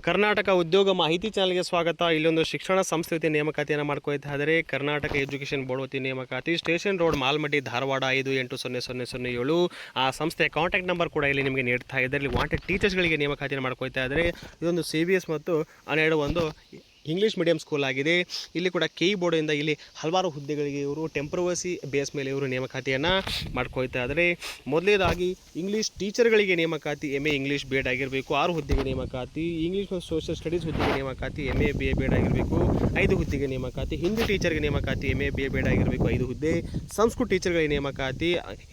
ಕರ್ನಾಟಕ ಉದ್ಯೋಗ ಮಾಹಿತಿ ಚಾನಲ್ಗೆ ಸ್ವಾಗತ. ಇಲ್ಲೊಂದು ಶಿಕ್ಷಣ ಸಂಸ್ಥೆ ವತಿಯ ನೇಮಕಾತಿಯನ್ನು ಮಾಡ್ಕೊಳ್ತಾ ಇದ್ದಾರೆ. ಕರ್ನಾಟಕ ಎಜುಕೇಷನ್ ಬೋರ್ಡ್ ವತಿ ನೇಮಕಾತಿ, ಸ್ಟೇಷನ್ ರೋಡ್, ಮಾಲ್ಮಡಿ, ಧಾರವಾಡ 580007. ಆ ಸಂಸ್ಥೆಯ ಕಾಂಟ್ಯಾಕ್ಟ್ ನಂಬರ್ ಕೂಡ ಇಲ್ಲಿ ನಿಮಗೆ ನೀಡ್ತಾ ಇದ್ದಾರೆ. ಇಲ್ಲಿ ವಾಂಟೆಡ್ ಟೀಚರ್ಸ್ಗಳಿಗೆ ನೇಮಕಾತಿಯನ್ನು ಮಾಡ್ಕೊಳ್ತಾ ಇದ್ದಾರೆ. ಇದೊಂದು CBS ಮತ್ತು ಒಂದು ಇಂಗ್ಲೀಷ್ ಮೀಡಿಯಂ ಸ್ಕೂಲ್ ಆಗಿದೆ. ಇಲ್ಲಿ ಕೂಡ ಬೋರ್ಡಿಂದ ಇಲ್ಲಿ ಹಲವಾರು ಹುದ್ದೆಗಳಿಗೆ ಇವರು ಟೆಂಪ್ರವರಿ ಬೇಸ್ ಮೇಲೆ ಇವರು ನೇಮಕಾತಿಯನ್ನು ಮಾಡ್ಕೊಳ್ತಾ ಇದ್ದಾರೆ. ಮೊದಲನೇದಾಗಿ ಇಂಗ್ಲೀಷ್ ಟೀಚರ್ಗಳಿಗೆ ನೇಮಕಾತಿ, MA ಇಂಗ್ಲೀಷ್ BEd ಆಗಿರಬೇಕು, 6 ಹುದ್ದೆಗೆ ನೇಮಕಾತಿ. ಇಂಗ್ಲೀಷ್ ಮತ್ತು ಸೋಷಿಯಲ್ ಸ್ಟಡೀಸ್ ಹುದ್ದೆಗೆ ನೇಮಕಾತಿ, MA BA BEd ಆಗಿರಬೇಕು, 5 ಹುದ್ದೆಗೆ ನೇಮಕಾತಿ. ಹಿಂದಿ ಟೀಚರ್ಗೆ ನೇಮಕಾತಿ, MA BA BEd ಆಗಿರಬೇಕು, 5 ಹುದ್ದೆ. ಸಂಸ್ಕೃತ ಟೀಚರ್ಗಳಿಗೆ ನೇಮಕಾತಿ,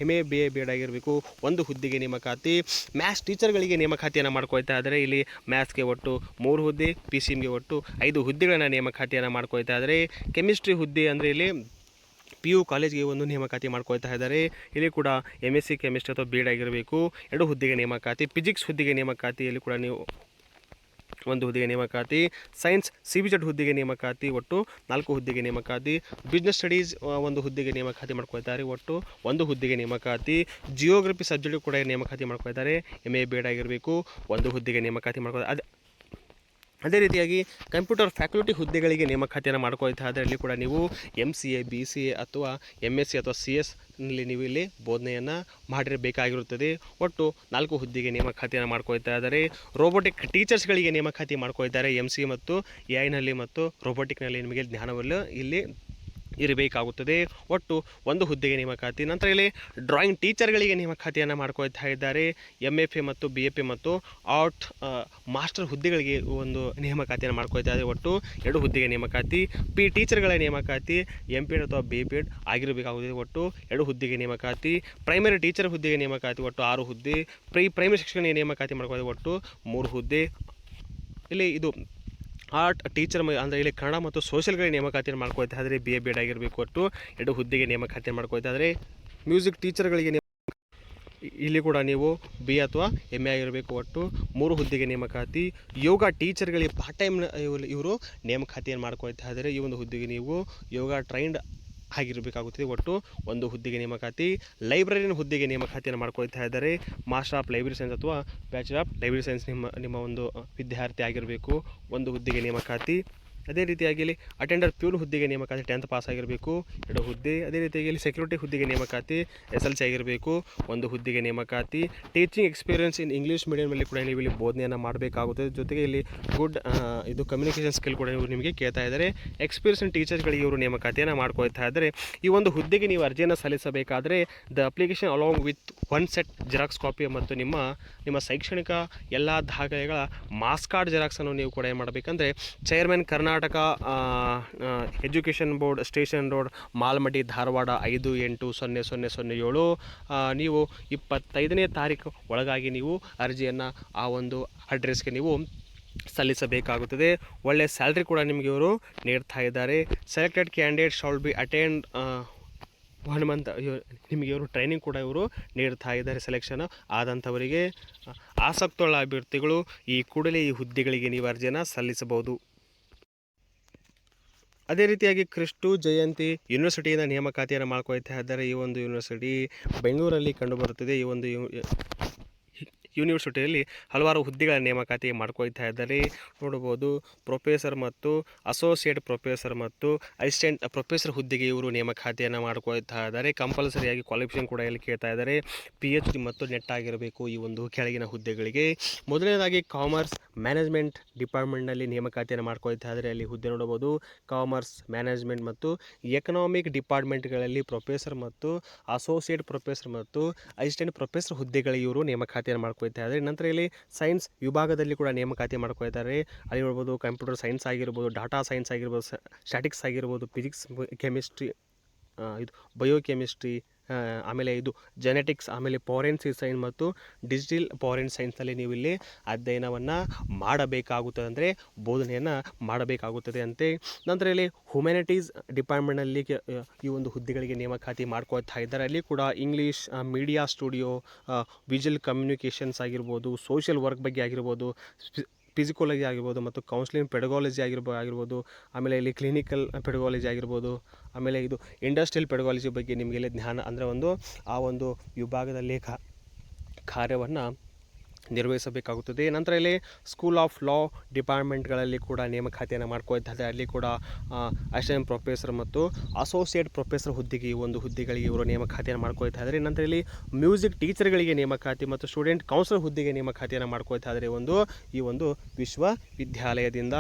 MA BA BEd ಆಗಿರಬೇಕು, 1 ಹುದ್ದೆಗೆ ನೇಮಕಾತಿ. ಮ್ಯಾಥ್ಸ್ ಟೀಚರ್ಗಳಿಗೆ ನೇಮಕಾತಿಯನ್ನು ಮಾಡ್ಕೊಳ್ತಾ ಇದ್ದಾರೆ. ಇಲ್ಲಿ ಮ್ಯಾಥ್ಸ್ಗೆ ಒಟ್ಟು 3 ಹುದ್ದೆ, PCMಗೆ ಒಟ್ಟು 5 ಹುದ್ದೆಗಳನ್ನು ನೇಮಕಾತಿಯನ್ನು ಮಾಡ್ಕೊಳ್ತಾ ಇದ್ದಾರೆ. ಕೆಮಿಸ್ಟ್ರಿ ಹುದ್ದೆ ಅಂದರೆ ಇಲ್ಲಿ PU ಕಾಲೇಜ್ಗೆ ಒಂದು ನೇಮಕಾತಿ ಮಾಡ್ಕೊಳ್ತಾ ಇದ್ದಾರೆ. ಇಲ್ಲಿ ಕೂಡ MSc ಕೆಮಿಸ್ಟ್ರಿ ಅಥವಾ BEd ಆಗಿರಬೇಕು, 2 ಹುದ್ದೆಗೆ ನೇಮಕಾತಿ. ಫಿಸಿಕ್ಸ್ ಹುದ್ದೆಗೆ ನೇಮಕಾತಿ, ಇಲ್ಲಿ ಕೂಡ ನೀವು 1 ಹುದ್ದೆಗೆ ನೇಮಕಾತಿ. ಸೈನ್ಸ್ CBZ ಹುದ್ದೆಗೆ ನೇಮಕಾತಿ, ಒಟ್ಟು 4 ಹುದ್ದೆಗೆ ನೇಮಕಾತಿ. ಬಿಸ್ನೆಸ್ ಸ್ಟಡೀಸ್ 1 ಹುದ್ದೆಗೆ ನೇಮಕಾತಿ ಮಾಡ್ಕೊಳ್ತಾರೆ, ಒಟ್ಟು 1 ಹುದ್ದೆಗೆ ನೇಮಕಾತಿ. ಜಿಯೋಗ್ರಫಿ ಸಬ್ಜೆಕ್ಟ್ ಕೂಡ ನೇಮಕಾತಿ ಮಾಡ್ಕೊಳ್ತಾರೆ, MA BEd ಆಗಿರಬೇಕು, 1 ಹುದ್ದೆಗೆ ನೇಮಕಾತಿ ಮಾಡ್ಕೊಳ್ತಾರೆ. ಅದೇ ರೀತಿಯಾಗಿ ಕಂಪ್ಯೂಟರ್ ಫ್ಯಾಕಲ್ಟಿ ಹುದ್ದೆಗಳಿಗೆ ನೇಮಕಾತಿಯನ್ನು ಮಾಡ್ಕೊಳ್ತಾ ಇದ್ದರೆ ಅಲ್ಲಿ ಕೂಡ ನೀವು MCA BCA ಅಥವಾ MSc ಅಥವಾ CS ನಲ್ಲಿ ನೀವು ಇಲ್ಲಿ ಬೋಧನೆಯನ್ನು ಮಾಡಿರಬೇಕಾಗಿರುತ್ತದೆ. ಒಟ್ಟು 4 ಹುದ್ದೆಗೆ ನೇಮಕಾತಿಯನ್ನು ಮಾಡ್ಕೊಳ್ತಾ ಇದ್ದಾರೆ. ರೋಬೋಟಿಕ್ ಟೀಚರ್ಸ್ಗಳಿಗೆ ನೇಮಕಾತಿ ಮಾಡ್ಕೊಳ್ತಾರೆ. MC ಮತ್ತು AI ಮತ್ತು ರೋಬೋಟಿಕ್ನಲ್ಲಿ ನಿಮಗೆ ಜ್ಞಾನವನ್ನು ಇಲ್ಲಿ ಇರಬೇಕಾಗುತ್ತದೆ. ಒಟ್ಟು 1 ಹುದ್ದೆಗೆ ನೇಮಕಾತಿ. ನಂತರ ಇಲ್ಲಿ ಡ್ರಾಯಿಂಗ್ ಟೀಚರ್ಗಳಿಗೆ ನೇಮಕಾತಿಯನ್ನು ಮಾಡ್ಕೊಳ್ತಾ ಇದ್ದಾರೆ. MFA ಮತ್ತು BFA ಮತ್ತು ಆರ್ಟ್ ಮಾಸ್ಟರ್ ಹುದ್ದೆಗಳಿಗೆ ಒಂದು ನೇಮಕಾತಿಯನ್ನು ಮಾಡ್ಕೊಳ್ತಾ ಇದ್ದಾರೆ. ಒಟ್ಟು 2 ಹುದ್ದೆಗೆ ನೇಮಕಾತಿ. ಟೀಚರ್ಗಳ ನೇಮಕಾತಿ, MPEd ಅಥವಾ BPEd ಆಗಿರಬೇಕಾಗುತ್ತದೆ. ಒಟ್ಟು 2 ಹುದ್ದೆಗೆ ನೇಮಕಾತಿ. ಪ್ರೈಮರಿ ಟೀಚರ್ ಹುದ್ದೆಗೆ ನೇಮಕಾತಿ, ಒಟ್ಟು 6 ಹುದ್ದೆ. ಪ್ರೈಮರಿ ಶಿಕ್ಷಕರಿಗೆ ನೇಮಕಾತಿ ಮಾಡ್ಕೊಳ್ತಾರೆ, ಒಟ್ಟು 3 ಹುದ್ದೆ. ಇಲ್ಲಿ ಇದು ಆರ್ಟ್ ಟೀಚರ್ ಅಂದರೆ ಇಲ್ಲಿ ಕನ್ನಡ ಮತ್ತು ಸೋಷಿಯಲ್ಗಳಿಗೆ ನೇಮಕಾತಿಯನ್ನು ಮಾಡ್ಕೊಳ್ತಾ ಇದ್ದಾರೆ. BA BEd ಆಗಿರಬೇಕು, ಒಟ್ಟು 2 ಹುದ್ದೆಗೆ ನೇಮಕಾತಿಯನ್ನು ಮಾಡ್ಕೊಳ್ತಾ ಇದ್ದಾರೆ. ಮ್ಯೂಸಿಕ್ ಟೀಚರ್ಗಳಿಗೆ ಇಲ್ಲಿ ಕೂಡ ನೀವು BA ಅಥವಾ MA ಆಗಿರಬೇಕು, ಒಟ್ಟು 3 ಹುದ್ದೆಗೆ ನೇಮಕಾತಿ. ಯೋಗ ಟೀಚರ್ಗಳಿಗೆ ಪಾರ್ಟ್ ಟೈಮ್ ಇವರು ನೇಮಕಾತಿಯನ್ನು ಮಾಡ್ಕೊಳ್ತಾ ಇದ್ದಾರೆ. ಈ ಒಂದು ಹುದ್ದೆಗೆ ನೀವು ಯೋಗ ಟ್ರೈನ್ಡ್ ಆಗಿರಬೇಕಾಗುತ್ತದೆ, ಒಟ್ಟು 1 ಹುದ್ದೆಗೆ ನೇಮಕಾತಿ. ಲೈಬ್ರರಿನ ಹುದ್ದೆಗೆ ನೇಮಕಾತಿಯನ್ನು ಮಾಡ್ಕೊಳ್ತಾ ಇದ್ದಾರೆ. ಮಾಸ್ಟರ್ ಆಫ್ ಲೈಬ್ರರಿ ಸೈನ್ಸ್ ಅಥವಾ ಬ್ಯಾಚಲರ್ ಆಫ್ ಲೈಬ್ರರಿ ಸೈನ್ಸ್ ನಿಮ್ಮ ಒಂದು ವಿದ್ಯಾರ್ಥಿ ಆಗಿರಬೇಕು, 1 ಹುದ್ದೆಗೆ ನೇಮಕಾತಿ. ಅದೇ ರೀತಿಯಾಗಿ ಇಲ್ಲಿ ಅಟೆಂಡರ್ ಪ್ಯೂನ್ ಹುದ್ದೆಗೆ ನೇಮಕಾತಿ, 10th ಪಾಸ್ ಆಗಿರಬೇಕು, 2 ಹುದ್ದೆ. ಅದೇ ರೀತಿಯಾಗಿ ಇಲ್ಲಿ ಸೆಕ್ಯೂರಿಟಿ ಹುದ್ದೆಗೆ ನೇಮಕಾತಿ, SLC ಆಗಿರಬೇಕು, 1 ಹುದ್ದೆಗೆ ನೇಮಕಾತಿ. ಟೀಚಿಂಗ್ ಎಕ್ಸ್ಪೀರಿಯನ್ಸ್ ಇನ್ ಇಂಗ್ಲೀಷ್ ಮೀಡಿಯಮಲ್ಲಿ ಕೂಡ ನೀವು ಇಲ್ಲಿ ಬೋಧನೆಯನ್ನು ಮಾಡಬೇಕಾಗುತ್ತದೆ. ಜೊತೆಗೆ ಇಲ್ಲಿ ಗುಡ್ ಇದು ಕಮ್ಯುನಿಕೇಷನ್ ಸ್ಕಿಲ್ ಕೂಡ ಇವರು ನಿಮಗೆ ಕೇಳ್ತಾ ಇದ್ದಾರೆ. ಎಕ್ಸ್ಪೀರಿಯನ್ಸ್ ಟೀಚರ್ಸ್ಗಳಿಗೆ ಇವರು ನೇಮಕಾತಿಯನ್ನು ಮಾಡ್ಕೊಳ್ತಾ ಇದ್ದಾರೆ. ಈ ಒಂದು ಹುದ್ದೆಗೆ ನೀವು ಅರ್ಜಿಯನ್ನು ಸಲ್ಲಿಸಬೇಕಾದರೆ the application along with 1 set xerox copy ಮತ್ತು ನಿಮ್ಮ ಶೈಕ್ಷಣಿಕ ಎಲ್ಲ ದಾಖಲೆಗಳ ಮಾಸ್ ಕಾರ್ಡ್ ಜೆರಾಕ್ಸನ್ನು ನೀವು ಕೂಡ ಏನು ಮಾಡಬೇಕಂದ್ರೆ chairman Karnataka education board, station road, Malmaddi, Dharwad 580007. ನೀವು 25ನೇ ತಾರೀಕು ಒಳಗಾಗಿ ನೀವು ಅರ್ಜಿಯನ್ನು ಆ ಒಂದು ಅಡ್ರೆಸ್ಗೆ ನೀವು ಸಲ್ಲಿಸಬೇಕಾಗುತ್ತದೆ. ಒಳ್ಳೆಯ ಸ್ಯಾಲ್ರಿ ಕೂಡ ನಿಮಗೆ ಇವರು ನೀಡ್ತಾ ಇದ್ದಾರೆ. Selected candidate shall be attend 1 month. ನಿಮಗೆ ಇವರು ಟ್ರೈನಿಂಗ್ ಕೂಡ ಇವರು ನೀಡ್ತಾ ಇದ್ದಾರೆ. ಸೆಲೆಕ್ಷನ್ ಆದಂಥವರಿಗೆ ಆಸಕ್ತುಳ್ಳ ಅಭ್ಯರ್ಥಿಗಳು ಈ ಕೂಡಲೇ ಈ ಹುದ್ದೆಗಳಿಗೆ ನೀವು ಅರ್ಜಿಯನ್ನು ಸಲ್ಲಿಸಬಹುದು. ಅದೇ ರೀತಿಯಾಗಿ ಕ್ರಿಸ್ಟು ಜಯಂತಿ ಯೂನಿವರ್ಸಿಟಿಯಿಂದ ನೇಮಕಾತಿಯನ್ನು ಮಾಡ್ಕೊಳ್ತಾ ಇದ್ದಾರೆ. ಈ ಒಂದು ಯೂನಿವರ್ಸಿಟಿ ಬೆಂಗಳೂರಲ್ಲಿ ಕಂಡುಬರುತ್ತದೆ. ಈ ಒಂದು ಯೂನಿವರ್ಸಿಟಿಯಲ್ಲಿ ಹಲವಾರು ಹುದ್ದೆಗಳ ನೇಮಕಾತಿ ಮಾಡ್ಕೊಳ್ತಾ ಇದ್ದಾರೆ. ನೋಡ್ಬೋದು, ಪ್ರೊಫೆಸರ್ ಮತ್ತು ಅಸೋಸಿಯೇಟ್ ಪ್ರೊಫೆಸರ್ ಮತ್ತು ಅಸಿಸ್ಟೆಂಟ್ ಪ್ರೊಫೆಸರ್ ಹುದ್ದೆಗೆ ಇವರು ನೇಮಕಾತಿಯನ್ನು ಮಾಡ್ಕೊಳ್ತಾ ಇದ್ದಾರೆ. ಕಂಪಲ್ಸರಿಯಾಗಿ ಕ್ವಾಲಿಫಿಕೇಷನ್ ಕೂಡ ಇಲ್ಲಿ ಕೇಳ್ತಾ ಇದ್ದಾರೆ. PhD ಮತ್ತು ನೆಟ್ ಆಗಿರಬೇಕು ಈ ಒಂದು ಕೆಳಗಿನ ಹುದ್ದೆಗಳಿಗೆ. ಮೊದಲನೇದಾಗಿ ಕಾಮರ್ಸ್ ಮ್ಯಾನೇಜ್ಮೆಂಟ್ ಡಿಪಾರ್ಟ್ಮೆಂಟ್ನಲ್ಲಿ ನೇಮಕಾತಿಯನ್ನು ಮಾಡ್ಕೊಳ್ತಾ ಇದ್ದಾರೆ. ಅಲ್ಲಿ ಹುದ್ದೆ ನೋಡಬಹುದು. ಕಾಮರ್ಸ್ ಮ್ಯಾನೇಜ್ಮೆಂಟ್ ಮತ್ತು ಎಕನಾಮಿಕ್ ಡಿಪಾರ್ಟ್ಮೆಂಟ್ಗಳಲ್ಲಿ ಪ್ರೊಫೆಸರ್ ಮತ್ತು ಅಸೋಸಿಯೇಟ್ ಪ್ರೊಫೆಸರ್ ಮತ್ತು ಅಸಿಸ್ಟೆಂಟ್ ಪ್ರೊಫೆಸರ್ ಹುದ್ದೆಗಳಿಗೆ ಇವರು ನೇಮಕಾತಿಯನ್ನು ಮಾಡ್ಕೊಳ್ತಾ ಇದ್ದಾರೆ. ನಂತರ ಇಲ್ಲಿ ಸೈನ್ಸ್ ವಿಭಾಗದಲ್ಲಿ ಕೂಡ ನೇಮಕಾತಿ ಮಾಡ್ಕೊಳ್ತಾರೆ. ಅಲ್ಲಿ ನೋಡ್ಬೋದು ಕಂಪ್ಯೂಟರ್ ಸೈನ್ಸ್ ಆಗಿರ್ಬೋದು, ಡಾಟಾ ಸೈನ್ಸ್ ಆಗಿರ್ಬೋದು, ಸ್ಟ್ಯಾಟಿಕ್ಸ್ ಆಗಿರ್ಬೋದು, ಫಿಸಿಕ್ಸ್, ಕೆಮಿಸ್ಟ್ರಿ, ಇದು ಬಯೋಕೆಮಿಸ್ಟ್ರಿ, ಆಮೇಲೆ ಇದು ಜೆನೆಟಿಕ್ಸ್, ಆಮೇಲೆ ಫಾರೆನ್ಸಿಕ್ ಸೈನ್ಸ್ ಮತ್ತು ಡಿಜಿಟಲ್ ಫಾರೆನ್ಸಿಕ್ ಸೈನ್ಸ್ನಲ್ಲಿ ನೀವು ಇಲ್ಲಿ ಅಧ್ಯಯನವನ್ನು ಮಾಡಬೇಕಾಗುತ್ತದೆ, ಅಂದರೆ ಬೋಧನೆಯನ್ನು ಮಾಡಬೇಕಾಗುತ್ತದೆ ಅಂತೆ. ನಂತರ ಇಲ್ಲಿ ಹ್ಯುಮ್ಯಾನಿಟೀಸ್ ಡಿಪಾರ್ಟ್ಮೆಂಟ್ನಲ್ಲಿ ಈ ಒಂದು ಹುದ್ದೆಗಳಿಗೆ ನೇಮಕಾತಿ ಮಾಡ್ಕೊಳ್ತಾ ಇದ್ದಾರೆ. ಅಲ್ಲಿ ಕೂಡ English media studio, visual communications ಆಗಿರ್ಬೋದು, ಸೋಷಿಯಲ್ ವರ್ಕ್ ಬಗ್ಗೆ ಆಗಿರ್ಬೋದು, ಫಿಸಿಕಾಲಜಿ ಆಗಿರ್ಬೋದು ಮತ್ತು ಕೌನ್ಸಿಲಿಂಗ್ ಪೆಡಗಾಲಜಿ ಆಗಿರ್ಬೋದು, ಆಮೇಲೆ ಇಲ್ಲಿ ಕ್ಲಿನಿಕಲ್ ಪೆಡಗಾಲಜಿ ಆಗಿರ್ಬೋದು, ಆಮೇಲೆ ಇದು ಇಂಡಸ್ಟ್ರಿಯಲ್ ಪೆಡಗಾಲಜಿ ಬಗ್ಗೆ ನಿಮಗೆಲ್ಲ ಜ್ಞಾನ ಅಂದರೆ ಆ ಒಂದು ವಿಭಾಗದಲ್ಲಿ ಕಾರ್ಯವನ್ನು ನಿರ್ವಹಿಸಬೇಕಾಗುತ್ತದೆ. ನಂತರ ಇಲ್ಲಿ ಸ್ಕೂಲ್ ಆಫ್ ಲಾ ಡಿಪಾರ್ಟ್ಮೆಂಟ್ಗಳಲ್ಲಿ ಕೂಡ ನೇಮಕಾತಿಯನ್ನು ಮಾಡ್ಕೊಳ್ತಾರೆ. ಅಲ್ಲಿ ಕೂಡ ಅಸಿಸ್ಟೆಂಟ್ ಪ್ರೊಫೆಸರ್ ಮತ್ತು ಅಸೋಸಿಯೇಟ್ ಪ್ರೊಫೆಸರ್ ಹುದ್ದೆಗೆ ಈ ಒಂದು ಹುದ್ದೆಗಳಿಗೆ ಇವರು ನೇಮಕಾತಿಯನ್ನು ಮಾಡ್ಕೊಳ್ತಾ ಇದ್ದಾರೆ. ನಂತರ ಇಲ್ಲಿ ಮ್ಯೂಸಿಕ್ ಟೀಚರ್ಗಳಿಗೆ ನೇಮಕಾತಿ ಮತ್ತು ಸ್ಟೂಡೆಂಟ್ ಕೌನ್ಸಿಲರ್ ಹುದ್ದೆಗೆ ನೇಮಕಾತಿಯನ್ನು ಮಾಡ್ಕೊಳ್ತಾ ಇದ್ದಾರೆ ಈ ಒಂದು ವಿಶ್ವವಿದ್ಯಾಲಯದಿಂದ.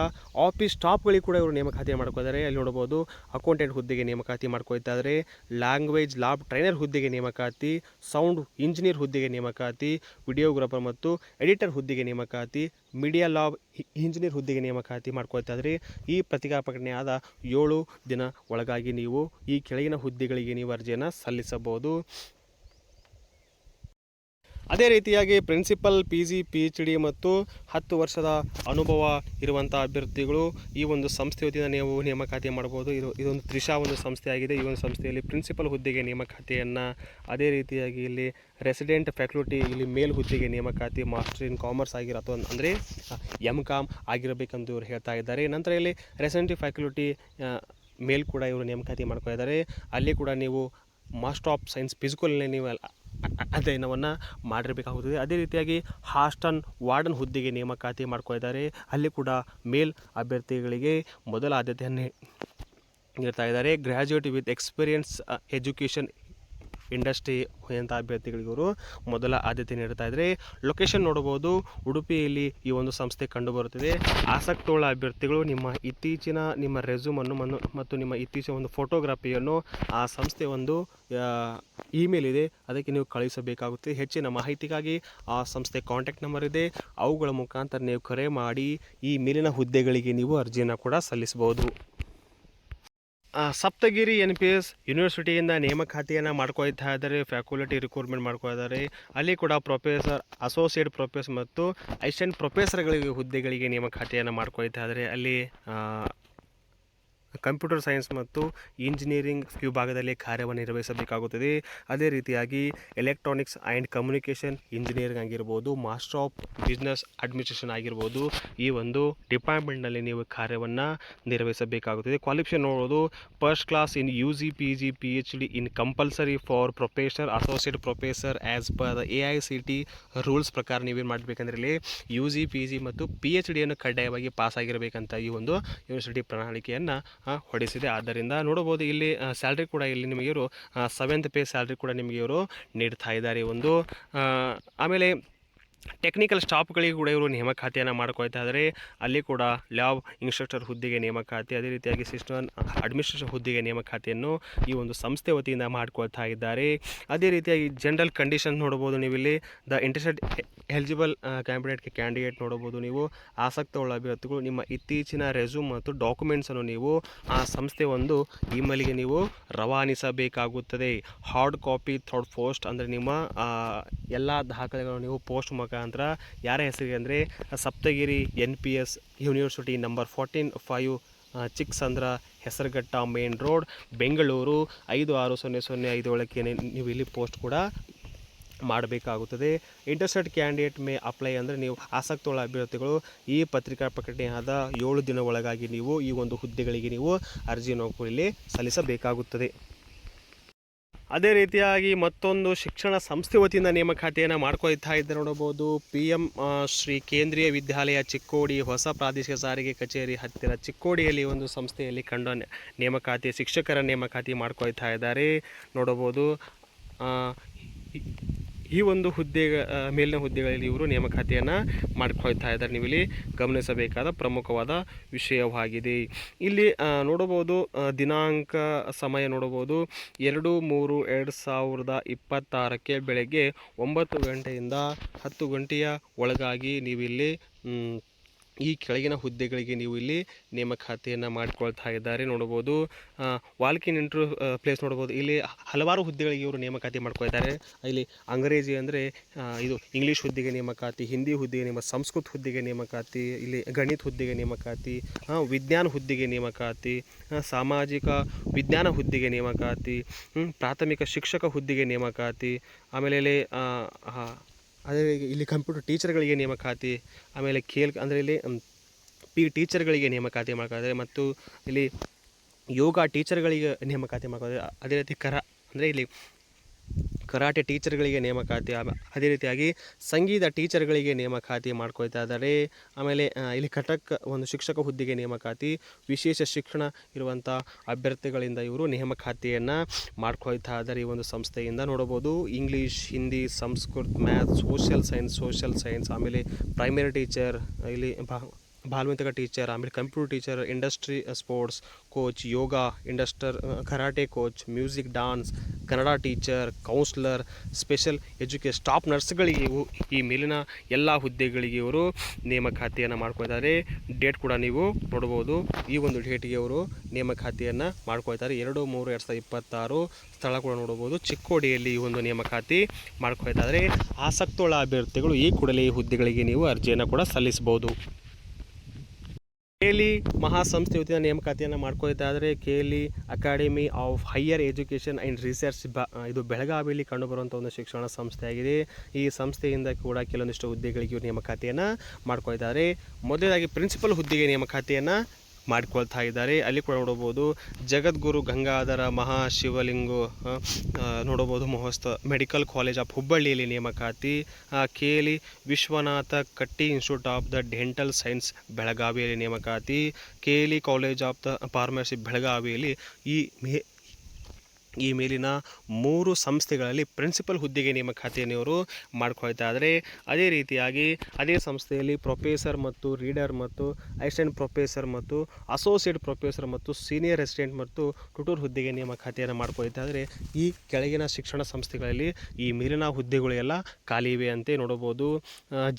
ಆಫೀಸ್ ಸ್ಟಾಫ್ಗಳಿಗೆ ಕೂಡ ಇವರು ನೇಮಕಾತಿಯನ್ನು ಮಾಡ್ಕೊಳ್ತಾರೆ. ಅಲ್ಲಿ ನೋಡ್ಬೋದು ಅಕೌಂಟೆಂಟ್ ಹುದ್ದೆಗೆ ನೇಮಕಾತಿ ಮಾಡ್ಕೊಳ್ತಾ ಇದ್ದಾರೆ. ಲ್ಯಾಂಗ್ವೇಜ್ ಲ್ಯಾಬ್ ಟ್ರೈನರ್ ಹುದ್ದೆಗೆ ನೇಮಕಾತಿ, ಸೌಂಡ್ ಇಂಜಿನಿಯರ್ ಹುದ್ದೆಗೆ ನೇಮಕಾತಿ, ವಿಡಿಯೋಗ್ರಾಫರ್ ಮತ್ತು ಎಡಿಟರ್ ಹುದ್ದೆಗೆ ನೇಮಕಾತಿ, ಮೀಡಿಯಾ ಲ್ಯಾಬ್ ಇಂಜಿನಿಯರ್ ಹುದ್ದೆಗೆ ನೇಮಕಾತಿ ಮಾಡ್ಕೊಳ್ತಾ ಇದ್ರಿ. ಈ ಪ್ರತಿಜ್ಞಾಪನೆ ಆದ 7 ದಿನ ಒಳಗಾಗಿ ನೀವು ಈ ಕೆಳಗಿನ ಹುದ್ದೆಗಳಿಗೆ ನೀವು ಅರ್ಜಿಯನ್ನು ಸಲ್ಲಿಸಬಹುದು. ಅದೇ ರೀತಿಯಾಗಿ ಪ್ರಿನ್ಸಿಪಲ್, PG, PhD ಮತ್ತು 10 ವರ್ಷದ ಅನುಭವ ಇರುವಂಥ ಅಭ್ಯರ್ಥಿಗಳು ಈ ಒಂದು ಸಂಸ್ಥೆ ವತಿಯಿಂದ ನೀವು ನೇಮಕಾತಿ ಮಾಡ್ಬೋದು. ಇದೊಂದು ತ್ರಿಷಾ ಒಂದು ಸಂಸ್ಥೆಯಾಗಿದೆ. ಈ ಒಂದು ಸಂಸ್ಥೆಯಲ್ಲಿ ಪ್ರಿನ್ಸಿಪಲ್ ಹುದ್ದೆಗೆ ನೇಮಕಾತಿಯನ್ನು, ಅದೇ ರೀತಿಯಾಗಿ ಇಲ್ಲಿ ರೆಸಿಡೆಂಟ್ ಫ್ಯಾಕಲ್ಟಿ ಇಲ್ಲಿ ಮೇಲ್ ಹುದ್ದೆಗೆ ನೇಮಕಾತಿ, ಮಾಸ್ಟರ್ ಇನ್ ಕಾಮರ್ಸ್ ಆಗಿರೋ ಅಥವಾ ಅಂದರೆ MCom ಆಗಿರಬೇಕೆಂದು ಇವರು ಹೇಳ್ತಾ ಇದ್ದಾರೆ. ನಂತರ ಇಲ್ಲಿ ರೆಸಿಡೆಂಟ್ ಫ್ಯಾಕಲ್ಟಿ ಮೇಲ್ ಕೂಡ ಇವರು ನೇಮಕಾತಿ ಮಾಡ್ಕೊಂಡಿದ್ದಾರೆ. ಅಲ್ಲಿ ಕೂಡ ನೀವು ಮಾಸ್ಟರ್ ಆಫ್ ಸೈನ್ಸ್ ಫಿಸಿಕಲ್ನೇ ನೀವು ಅಧ್ಯಯನವನ್ನು ಮಾಡಿರಬೇಕಾಗುತ್ತದೆ. ಅದೇ ರೀತಿಯಾಗಿ ಹಾಸ್ಟೆಲ್ ವಾರ್ಡನ್ ಹುದ್ದೆಗೆ ನೇಮಕಾತಿ ಮಾಡ್ಕೊಂಡಿದ್ದಾರೆ. ಅಲ್ಲಿ ಕೂಡ ಮೇಲ್ ಅಭ್ಯರ್ಥಿಗಳಿಗೆ ಮೊದಲ ಆದ್ಯತೆಯನ್ನು ನೀಡ್ತಾ ಇದ್ದಾರೆ. Graduate with experience education industry ಅಂತ ಅಭ್ಯರ್ಥಿಗಳಿಗೆ ಇವರು ಮೊದಲ ಆದ್ಯತೆ ನೀಡ್ತಾ ಇದ್ದಾರೆ. ಲೊಕೇಶನ್ ನೋಡ್ಬೋದು, ಉಡುಪಿಯಲ್ಲಿ ಈ ಒಂದು ಸಂಸ್ಥೆ ಕಂಡುಬರುತ್ತದೆ. ಆಸಕ್ತುಳ್ಳ ಅಭ್ಯರ್ಥಿಗಳು ನಿಮ್ಮ ರೆಸ್ಯೂಮನ್ನು ಮತ್ತು ನಿಮ್ಮ ಇತ್ತೀಚಿನ ಒಂದು ಫೋಟೋಗ್ರಫಿಯನ್ನು ಆ ಸಂಸ್ಥೆ ಒಂದು ಇಮೇಲ್ ಇದೆ, ಅದಕ್ಕೆ ನೀವು ಕಳುಹಿಸಬೇಕಾಗುತ್ತೆ. ಹೆಚ್ಚಿನ ಮಾಹಿತಿಗಾಗಿ ಆ ಸಂಸ್ಥೆ ಕಾಂಟ್ಯಾಕ್ಟ್ ನಂಬರ್ ಇದೆ, ಅವುಗಳ ಮುಖಾಂತರ ನೀವು ಕರೆ ಮಾಡಿ ಈ ಮೇಲಿನ ಹುದ್ದೆಗಳಿಗೆ ನೀವು ಅರ್ಜಿಯನ್ನು ಕೂಡ ಸಲ್ಲಿಸಬಹುದು. ಸಪ್ತಗಿರಿ NPS ಯೂನಿವರ್ಸಿಟಿಯಿಂದ ನೇಮಕಾತಿಯನ್ನು ಮಾಡ್ಕೊಳ್ತಾ ಇದ್ದಾರೆ. ಫ್ಯಾಕಲ್ಟಿ ರಿಕ್ರೂಟ್ಮೆಂಟ್ ಮಾಡ್ಕೊಳ್ತಾರೆ. ಅಲ್ಲಿ ಕೂಡ ಪ್ರೊಫೆಸರ್, ಅಸೋಸಿಯೇಟ್ ಪ್ರೊಫೆಸರ್ ಮತ್ತು ಅಸಿಸ್ಟೆಂಟ್ ಪ್ರೊಫೆಸರ್ಗಳಿಗೆ ಹುದ್ದೆಗಳಿಗೆ ನೇಮಕಾತಿಯನ್ನು ಮಾಡ್ಕೊಳ್ತಾ ಇದ್ದಾರೆ. ಅಲ್ಲಿ ಕಂಪ್ಯೂಟರ್ ಸೈನ್ಸ್ ಮತ್ತು ಇಂಜಿನಿಯರಿಂಗ್ ವಿಭಾಗದಲ್ಲಿ ಕಾರ್ಯವನ್ನು ನಿರ್ವಹಿಸಬೇಕಾಗುತ್ತದೆ. ಅದೇ ರೀತಿಯಾಗಿ ಎಲೆಕ್ಟ್ರಾನಿಕ್ಸ್ ಆ್ಯಂಡ್ ಕಮ್ಯುನಿಕೇಷನ್ ಇಂಜಿನಿಯರಿಂಗ್ ಆಗಿರ್ಬೋದು, ಮಾಸ್ಟರ್ ಆಫ್ ಬಿಸ್ನೆಸ್ ಅಡ್ಮಿನಿಸ್ಟ್ರೇಷನ್ ಆಗಿರ್ಬೋದು, ಈ ಒಂದು ಡಿಪಾರ್ಟ್ಮೆಂಟ್ನಲ್ಲಿ ನೀವು ಕಾರ್ಯವನ್ನು ನಿರ್ವಹಿಸಬೇಕಾಗುತ್ತದೆ. ಕ್ವಾಲಿಫಿಕೇಷನ್ ನೋಡೋದು first class in UG, PG, PhD in compulsory for professor, associate professor as per the AICT rules ಪ್ರಕಾರ ನೀವೇನು ಮಾಡಬೇಕಂದ್ರೆ ಇಲ್ಲಿ UG, PG ಮತ್ತು PhDಯನ್ನು ಕಡ್ಡಾಯವಾಗಿ ಪಾಸ್ ಆಗಿರಬೇಕಂತ ಈ ಒಂದು ಯೂನಿವರ್ಸಿಟಿ ಪ್ರಣಾಳಿಕೆಯನ್ನು ಹೊಡಿಸಿದೆ. ಆದ್ದರಿಂದ ನೋಡಬಹುದು ಇಲ್ಲಿ ಸ್ಯಾಲ್ರಿ ಕೂಡ ಇಲ್ಲಿ ನಿಮಗೆ ಇವರು 7th ಪೇ ಸ್ಯಾಲ್ರಿ ಕೂಡ ನಿಮಗೆ ಇವರು ನೀಡ್ತಾ ಇದ್ದಾರೆ. ಆಮೇಲೆ ಟೆಕ್ನಿಕಲ್ ಸ್ಟಾಫ್ಗಳಿಗೆ ಕೂಡ ಇವರು ನೇಮಕಾತಿಯನ್ನು ಮಾಡ್ಕೊಳ್ತಾ ಇದ್ದಾರೆ. ಅಲ್ಲಿ ಕೂಡ ಲ್ಯಾಬ್ ಇನ್ಸ್ಟ್ರಕ್ಟರ್ ಹುದ್ದೆಗೆ ನೇಮಕಾತಿ, ಅದೇ ರೀತಿಯಾಗಿ ಸಿಸ್ಟಮ್ ಅಡ್ಮಿನಿಸ್ಟ್ರೇಷನ್ ಹುದ್ದೆಗೆ ನೇಮಕಾತಿಯನ್ನು ಈ ಒಂದು ಸಂಸ್ಥೆ ವತಿಯಿಂದ ಮಾಡ್ಕೊಳ್ತಾ ಇದ್ದಾರೆ. ಅದೇ ರೀತಿಯಾಗಿ ಜನರಲ್ ಕಂಡೀಷನ್ ನೋಡ್ಬೋದು ನೀವು ಇಲ್ಲಿ. ದ ಇಂಟ್ರೆಸ್ಟೆಡ್ ಎಲಿಜಿಬಲ್ ಕ್ಯಾಂಡಿಡೇಟ್ ನೋಡ್ಬೋದು ನೀವು. ಆಸಕ್ತವುಳ್ಳ ಅಭ್ಯರ್ಥಿಗಳು ನಿಮ್ಮ ಇತ್ತೀಚಿನ ರೆಸ್ಯೂಮ್ ಮತ್ತು ಡಾಕ್ಯುಮೆಂಟ್ಸನ್ನು ನೀವು ಆ ಸಂಸ್ಥೆ ಒಂದು ಇಮೇಲ್ಗೆ ನೀವು ರವಾನಿಸಬೇಕಾಗುತ್ತದೆ. ಹಾರ್ಡ್ ಕಾಪಿ ಥರ್ಡ್ ಪೋಸ್ಟ್ ಅಂದರೆ ನಿಮ್ಮ ಎಲ್ಲ ದಾಖಲೆಗಳನ್ನು ನೀವು ಪೋಸ್ಟ್ ಮುಖಾಂತರ ಯಾರ ಹೆಸರಿಗೆ ಅಂದರೆ Saptagiri NPS university number 14-5 Chikkasandra, Hesaraghatta, main road, Bengaluru 560005 ಒಳಗೆ ನೀವು ಇಲ್ಲಿ ಪೋಸ್ಟ್ ಕೂಡ ಮಾಡಬೇಕಾಗುತ್ತದೆ. ಇಂಟ್ರೆಸ್ಟೆಡ್ ಕ್ಯಾಂಡಿಡೇಟ್ ಮೇ ಅಪ್ಲೈ ಅಂದರೆ ನೀವು ಆಸಕ್ತುಳ್ಳ ಅಭ್ಯರ್ಥಿಗಳು ಈ ಪತ್ರಿಕಾ ಪ್ರಕಟಣೆಯಾದ 7 ದಿನ ಒಳಗಾಗಿ ನೀವು ಈ ಒಂದು ಹುದ್ದೆಗಳಿಗೆ ನೀವು ಅರ್ಜಿಯನ್ನು ಇಲ್ಲಿ ಸಲ್ಲಿಸಬೇಕಾಗುತ್ತದೆ. ಅದೇ ರೀತಿಯಾಗಿ ಮತ್ತೊಂದು ಶಿಕ್ಷಣ ಸಂಸ್ಥೆ ವತಿಯಿಂದ ನೇಮಕಾತಿಯನ್ನು ಮಾಡ್ಕೊಳ್ತಾ ಇದ್ದರೆ ನೋಡಬಹುದು. PM ಶ್ರೀ ಕೇಂದ್ರೀಯ ವಿದ್ಯಾಲಯ ಚಿಕ್ಕೋಡಿ, ಹೊಸ ಪ್ರಾದೇಶಿಕ ಸಾರಿಗೆ ಕಚೇರಿ ಹತ್ತಿರ ಚಿಕ್ಕೋಡಿಯಲ್ಲಿ ಒಂದು ಸಂಸ್ಥೆಯಲ್ಲಿ ನೇಮಕಾತಿ, ಶಿಕ್ಷಕರ ನೇಮಕಾತಿ ಮಾಡ್ಕೊಳ್ತಾ ಇದ್ದಾರೆ ನೋಡಬಹುದು. ಈ ಒಂದು ಮೇಲಿನ ಹುದ್ದೆಗಳಲ್ಲಿ ಇವರು ನೇಮಕಾತಿಯನ್ನು ಮಾಡ್ಕೊಳ್ತಾ ಇದ್ದಾರೆ. ನೀವು ಇಲ್ಲಿ ಗಮನಿಸಬೇಕಾದ ಪ್ರಮುಖವಾದ ವಿಷಯವಾಗಿದೆ. ಇಲ್ಲಿ ನೋಡಬಹುದು ದಿನಾಂಕ, ಸಮಯ ನೋಡಬಹುದು 2/3/2026 ಬೆಳಗ್ಗೆ 9 ಗಂಟೆಯಿಂದ 10 ಗಂಟೆಯ ಒಳಗಾಗಿ ನೀವು ಇಲ್ಲಿ ಈ ಕೆಳಗಿನ ಹುದ್ದೆಗಳಿಗೆ ನೀವು ಇಲ್ಲಿ ನೇಮಕಾತಿಯನ್ನು ಮಾಡಿಕೊಳ್ತಾ ಇದ್ದಾರೆ ನೋಡ್ಬೋದು. ವಾಲ್ಕಿನ್ ಇಂಟರ್ವ್ಯೂ ಪ್ಲೇಸ್ ನೋಡ್ಬೋದು. ಇಲ್ಲಿ ಹಲವಾರು ಹುದ್ದೆಗಳಿಗೆ ಇವರು ನೇಮಕಾತಿ ಮಾಡ್ಕೊಳ್ತಾರೆ. ಇಲ್ಲಿ ಅಂಗ್ರೇಜಿ ಅಂದರೆ ಇದು ಇಂಗ್ಲೀಷ್ ಹುದ್ದೆಗೆ ನೇಮಕಾತಿ, ಹಿಂದಿ ಹುದ್ದೆಗೆ ಸಂಸ್ಕೃತ ಹುದ್ದೆಗೆ ನೇಮಕಾತಿ, ಇಲ್ಲಿ ಗಣಿತ ಹುದ್ದೆಗೆ ನೇಮಕಾತಿ, ವಿಜ್ಞಾನ ಹುದ್ದೆಗೆ ನೇಮಕಾತಿ, ಸಾಮಾಜಿಕ ವಿಜ್ಞಾನ ಹುದ್ದೆಗೆ ನೇಮಕಾತಿ, ಪ್ರಾಥಮಿಕ ಶಿಕ್ಷಕ ಹುದ್ದೆಗೆ ನೇಮಕಾತಿ, ಆಮೇಲೆ ಅದೇ ಇಲ್ಲಿ ಕಂಪ್ಯೂಟರ್ ಟೀಚರ್ಗಳಿಗೆ ನೇಮಕಾತಿ, ಆಮೇಲೆ ಅಂದರೆ ಇಲ್ಲಿ ಟೀಚರ್ಗಳಿಗೆ ನೇಮಕಾತಿ ಮಾಡ್ಕೊಳ್ತಾರೆ ಮತ್ತು ಇಲ್ಲಿ ಯೋಗ ಟೀಚರ್ಗಳಿಗೆ ನೇಮಕಾತಿ ಮಾಡ್ಕೊಳ್ತಾರೆ. ಅದೇ ರೀತಿ ಅಂದರೆ ಇಲ್ಲಿ ಕರಾಟೆ ಟೀಚರ್ಗಳಿಗೆ ನೇಮಕಾತಿ, ಅದೇ ರೀತಿಯಾಗಿ ಸಂಗೀತ ಟೀಚರ್ಗಳಿಗೆ ನೇಮಕಾತಿ ಮಾಡ್ಕೊಳ್ತಾ ಇದ್ದಾರೆ. ಆಮೇಲೆ ಇಲ್ಲಿ ಕಟಕ್ ಒಂದು ಶಿಕ್ಷಕ ಹುದ್ದೆಗೆ ನೇಮಕಾತಿ, ವಿಶೇಷ ಶಿಕ್ಷಣ ಇರುವಂಥ ಅಭ್ಯರ್ಥಿಗಳಿಂದ ಇವರು ನೇಮಕಾತಿಯನ್ನು ಮಾಡ್ಕೊಳ್ತಾ ಇದ್ದಾರೆ. ಈ ಒಂದು ಸಂಸ್ಥೆಯಿಂದ ನೋಡಬಹುದು English, Hindi, Sanskrit, maths, social science, ಆಮೇಲೆ ಪ್ರೈಮರಿ ಟೀಚರ್, ಇಲ್ಲಿ ಬಾಲ್ಮಿಕ ಟೀಚರ್, ಆಮೇಲೆ computer teacher, industry sports coach, yoga karate coach, music, dance, Kannada teacher, counsellor, special education staff ನರ್ಸ್ಗಳಿಗೆ ಈ ಮೇಲಿನ ಎಲ್ಲ ಹುದ್ದೆಗಳಿಗೆ ಇವರು ನೇಮಕಾತಿಯನ್ನು ಮಾಡ್ಕೊಳ್ತಾರೆ. ಡೇಟ್ ಕೂಡ ನೀವು ನೋಡ್ಬೋದು. ಈ ಒಂದು ಡೇಟಿಗೆ ಅವರು ನೇಮಕಾತಿಯನ್ನು ಮಾಡ್ಕೊಳ್ತಾರೆ 2/3/2026. ಸ್ಥಳ ಕೂಡ ನೋಡ್ಬೋದು, ಚಿಕ್ಕೋಡಿಯಲ್ಲಿ ಈ ಒಂದು ನೇಮಕಾತಿ ಮಾಡ್ಕೊಳ್ತಾ ಇದ್ದಾರೆ. ಆಸಕ್ತುಳ್ಳ ಅಭ್ಯರ್ಥಿಗಳು ಈ ಕೂಡಲೇ ಈ ಹುದ್ದೆಗಳಿಗೆ ನೀವು ಅರ್ಜಿಯನ್ನು ಕೂಡ ಸಲ್ಲಿಸ್ಬೋದು. KLE ಮಹಾಸಂಸ್ಥೆ ವತಿಯಿಂದ ನೇಮಕಾತಿಯನ್ನು ಮಾಡ್ಕೊಳ್ತಾ ಇದ್ದಾರೆ. KLE academy of higher education and research, ಇದು ಬೆಳಗಾವಿಯಲ್ಲಿ ಕಂಡುಬರುವಂಥ ಒಂದು ಶಿಕ್ಷಣ ಸಂಸ್ಥೆಯಾಗಿದೆ. ಈ ಸಂಸ್ಥೆಯಿಂದ ಕೂಡ ಕೆಲವೊಂದಿಷ್ಟು ಹುದ್ದೆಗಳಿಗೆ ನೇಮಕಾತಿಯನ್ನು ಮಾಡ್ಕೊಳ್ತಾರೆ. ಮೊದಲನೇದಾಗಿ ಪ್ರಿನ್ಸಿಪಲ್ ಹುದ್ದೆಗೆ ನೇಮಕಾತಿಯನ್ನು ಮಾಡ್ಕೊಳ್ತಾ ಇದ್ದಾರೆ. ಅಲ್ಲಿ ಕೂಡ ನೋಡಬಹುದು ಜಗದ್ಗುರು ಗಂಗಾಧರ ಮಹಾಶಿವಲಿಂಗ ನೋಡಬಹುದು ಮಹೋತ್ಸವ ಮೆಡಿಕಲ್ ಕಾಲೇಜ್ ಆಫ್ ಹುಬ್ಬಳ್ಳಿಯಲ್ಲಿ ನೇಮಕಾತಿ. KLE ವಿಶ್ವನಾಥ ಕಟ್ಟಿ institute of the dental science ಬೆಳಗಾವಿಯಲ್ಲಿ ನೇಮಕಾತಿ. KLE college of the pharmacy ಬೆಳಗಾವಿಯಲ್ಲಿ ಈ ಮೇಲಿನ 3 ಸಂಸ್ಥೆಗಳಲ್ಲಿ ಪ್ರಿನ್ಸಿಪಲ್ ಹುದ್ದೆಗೆ ನೇಮಕಾತಿಯನ್ನು ಇವರು ಮಾಡ್ಕೊಳ್ತಾ ಇದ್ದಾರೆ. ಅದೇ ರೀತಿಯಾಗಿ ಅದೇ ಸಂಸ್ಥೆಯಲ್ಲಿ ಪ್ರೊಫೆಸರ್ ಮತ್ತು ರೀಡರ್ ಮತ್ತು ಅಸಿಸ್ಟೆಂಟ್ ಪ್ರೊಫೆಸರ್ ಮತ್ತು ಅಸೋಸಿಯೇಟ್ ಪ್ರೊಫೆಸರ್ ಮತ್ತು ಸೀನಿಯರ್ ಅಸಿಸ್ಟೆಂಟ್ ಮತ್ತು ಟ್ಯೂಟರ್ ಹುದ್ದೆಗೆ ನೇಮಕಾತಿಯನ್ನು ಮಾಡ್ಕೊಳ್ತಾ ಇದ್ದಾರೆ. ಈ ಕೆಳಗಿನ ಶಿಕ್ಷಣ ಸಂಸ್ಥೆಗಳಲ್ಲಿ ಈ ಮೇಲಿನ ಹುದ್ದೆಗಳು ಎಲ್ಲ ಖಾಲಿ ಇವೆ ಅಂತ ನೋಡಬಹುದು.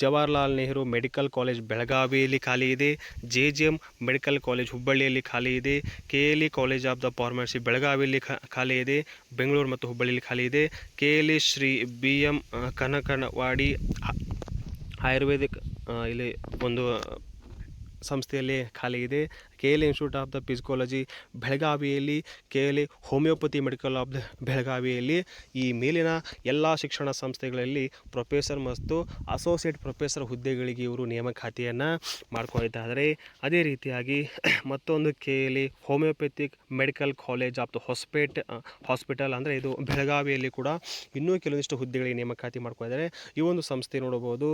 ಜವಾಹರ್ಲಾಲ್ ನೆಹರು ಮೆಡಿಕಲ್ ಕಾಲೇಜ್ ಬೆಳಗಾವಿಯಲ್ಲಿ ಖಾಲಿ ಇದೆ. JJM ಮೆಡಿಕಲ್ ಕಾಲೇಜ್ ಹುಬ್ಬಳ್ಳಿಯಲ್ಲಿ ಖಾಲಿ ಇದೆ. KLE college of the pharmacy ಬೆಳಗಾವಿಯಲ್ಲಿ ಖಾಲಿ ಇದೆ. ಬೆಂಗಳೂರು ಮತ್ತು ಹುಬ್ಬಳ್ಳಿಯಲ್ಲಿ ಖಾಲಿ ಇದೆ. KLE ಶ್ರೀ BM ಕನಕನವಾಡಿ ಆಯುರ್ವೇದಿಕ್ ಇಲ್ಲಿ ಒಂದು ಸಂಸ್ಥೆಯಲ್ಲಿ ಖಾಲಿ ಇದೆ. KLE ಇನ್ಸ್ಟಿಟ್ಯೂಟ್ ಆಫ್ ದ ಫಿಸಿಕಾಲಜಿ ಬೆಳಗಾವಿಯಲ್ಲಿ, KLE homeopathy medical of the ಬೆಳಗಾವಿಯಲ್ಲಿ ಈ ಮೇಲಿನ ಎಲ್ಲ ಶಿಕ್ಷಣ ಸಂಸ್ಥೆಗಳಲ್ಲಿ ಪ್ರೊಫೆಸರ್ ಮತ್ತು ಅಸೋಸಿಯೇಟ್ ಪ್ರೊಫೆಸರ್ ಹುದ್ದೆಗಳಿಗೆ ಇವರು ನೇಮಕಾತಿಯನ್ನು ಮಾಡ್ಕೊಳ್ತಾ ಇದ್ದಾರೆ. ಅದೇ ರೀತಿಯಾಗಿ ಮತ್ತೊಂದು KLE homeopathic medical college of the hospital ಅಂದರೆ ಇದು ಬೆಳಗಾವಿಯಲ್ಲಿ ಕೂಡ ಇನ್ನೂ ಕೆಲವೊಂದಿಷ್ಟು ಹುದ್ದೆಗಳಿಗೆ ನೇಮಕಾತಿ ಮಾಡ್ಕೊಳ್ತಾರೆ. ಈ ಒಂದು ಸಂಸ್ಥೆ ನೋಡಬಹುದು